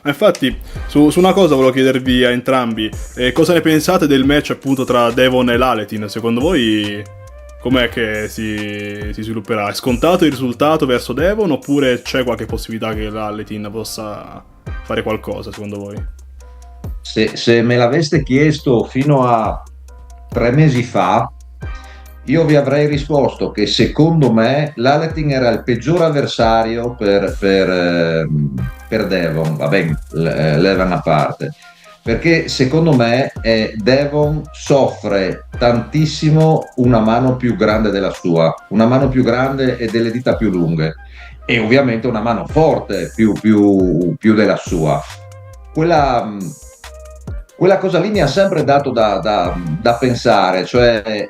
Ma infatti, su una cosa volevo chiedervi a entrambi, cosa ne pensate del match appunto tra Devon e Laletin? Secondo voi com'è che si svilupperà? È scontato il risultato verso Devon oppure c'è qualche possibilità che Laletin possa fare qualcosa, secondo voi? Se me l'aveste chiesto fino a 3 mesi fa, io vi avrei risposto che secondo me l'Aletin era il peggior avversario per Devon, vabbè, Levan a parte, perché secondo me Devon soffre tantissimo una mano più grande della sua, una mano più grande e delle dita più lunghe, e ovviamente una mano forte più della sua. Quella, quella cosa lì mi ha sempre dato da pensare, cioè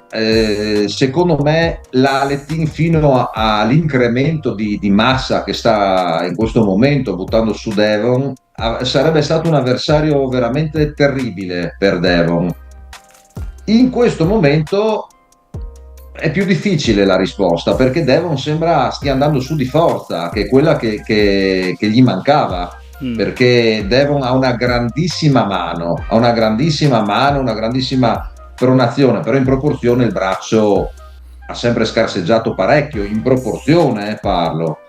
secondo me l'Aletin fino all'incremento di massa che sta in questo momento buttando su Devon sarebbe stato un avversario veramente terribile per Devon. In questo momento è più difficile la risposta perché Devon sembra stia andando su di forza, che è quella che gli mancava. Mm. Perché Devon ha una grandissima mano, una grandissima pronazione, però in proporzione il braccio ha sempre scarseggiato parecchio, in proporzione parlo.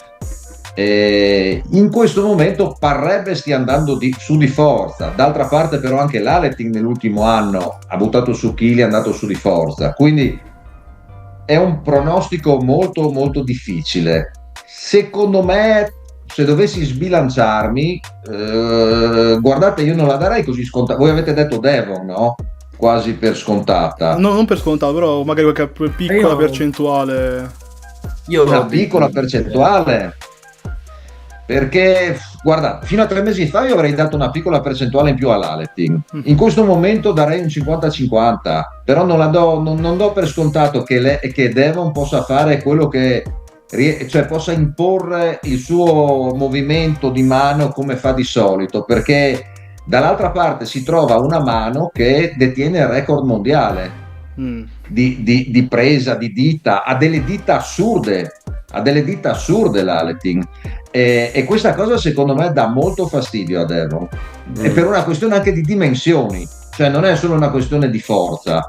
In questo momento parrebbe stia andando su di forza, d'altra parte però anche l'Aletin nell'ultimo anno ha buttato su chili, è andato su di forza, quindi è un pronostico molto molto difficile. Secondo me, se dovessi sbilanciarmi, guardate, io non la darei così scontata. Voi avete detto Devon, no? Quasi per scontata. No, non per scontato, però magari qualche piccola Io- percentuale. Io Una piccola percentuale. Perché, guarda, fino a 3 mesi fa io avrei dato una piccola percentuale in più all'Aletin. In questo momento darei un 50-50, però non do per scontato che Devon possa fare quello cioè possa imporre il suo movimento di mano come fa di solito, perché dall'altra parte si trova una mano che detiene il record mondiale Mm. di presa di dita, ha delle dita assurde l'Aletin, e questa cosa secondo me dà molto fastidio a Devon, e per una questione anche di dimensioni, cioè non è solo una questione di forza.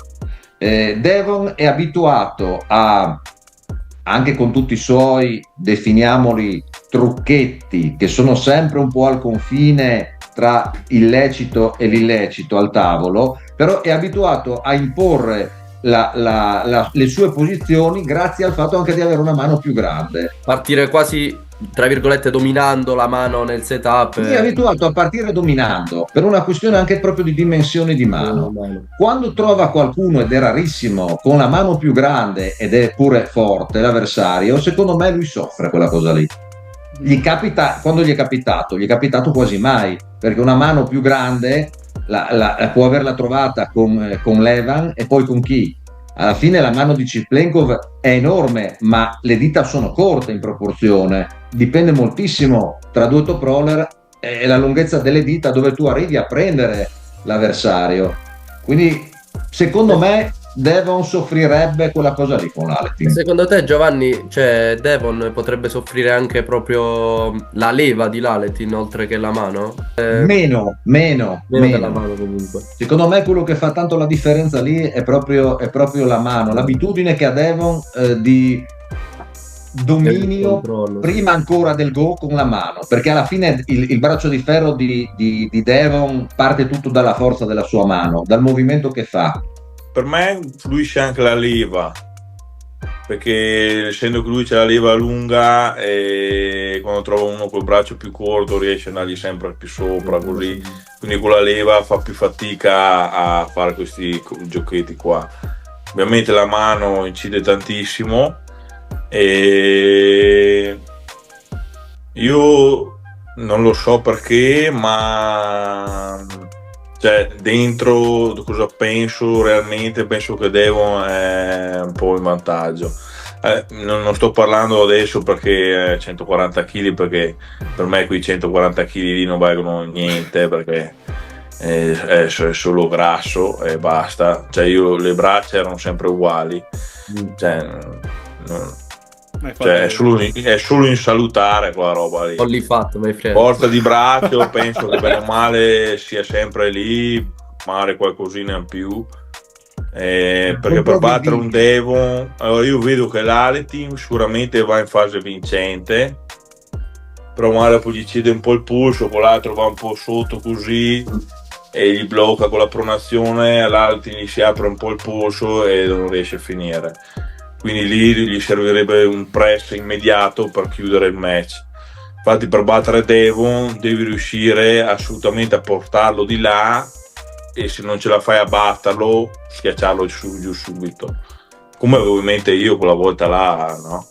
Devon è abituato anche con tutti i suoi, definiamoli, trucchetti, che sono sempre un po' al confine tra il lecito e l'illecito al tavolo, però è abituato a imporre le sue posizioni grazie al fatto anche di avere una mano più grande. partire quasi, tra virgolette, dominando la mano nel setup. È abituato a partire dominando per una questione anche proprio di dimensioni di mano. Quando trova qualcuno, ed è rarissimo, con la mano più grande ed è pure forte l'avversario, secondo me lui soffre quella cosa lì. Gli capita, quando gli è capitato quasi mai, perché una mano più grande può averla trovata con Levan e poi con chi? Alla fine la mano di Ciplenkov è enorme, ma le dita sono corte in proporzione. Dipende moltissimo tra due top roller e la lunghezza delle dita dove tu arrivi a prendere l'avversario. Quindi secondo me Devon soffrirebbe quella cosa lì con l'Aletin. Secondo te, Giovanni, cioè Devon potrebbe soffrire anche proprio la leva di l'Aletin oltre che la mano? Meno Della mano comunque. Secondo me quello che fa tanto la differenza lì è proprio la mano, l'abitudine che ha Devon di dominio prima ancora del go con la mano, perché alla fine il braccio di ferro di Devon parte tutto dalla forza della sua mano, dal movimento che fa. Per me fluisce anche la leva, perché essendo che lui c'è la leva lunga, e quando trova uno col braccio più corto riesce ad andargli sempre più sopra, così, quindi con la leva fa più fatica a fare questi giochetti qua. Ovviamente la mano incide tantissimo, e io non lo so perché, ma cioè dentro cosa penso realmente? Penso che Devon è un po' in vantaggio. Non sto parlando adesso perché 140 kg, perché per me quei 140 kg lì non valgono niente, perché è solo grasso e basta. Cioè io, le braccia erano sempre uguali, cioè, infatti- Cioè, è solo insalutare quella roba lì. Ho lì fatto, my friend. Forza di braccio, penso che bene o male sia sempre lì, magari qualcosina in più. Perché per battere un Devon, allora io vedo che l'Aletin sicuramente va in fase vincente, però magari poi gli cede un po' il polso, con l'altro va un po' sotto così e gli blocca con la pronazione, all'Aletin gli si apre un po' il polso e non riesce a finire. Quindi lì gli servirebbe un press immediato per chiudere il match. Infatti per battere Devon devi riuscire assolutamente a portarlo di là e se non ce la fai a batterlo, schiacciarlo giù subito. Come avevo in mente io quella volta là, no?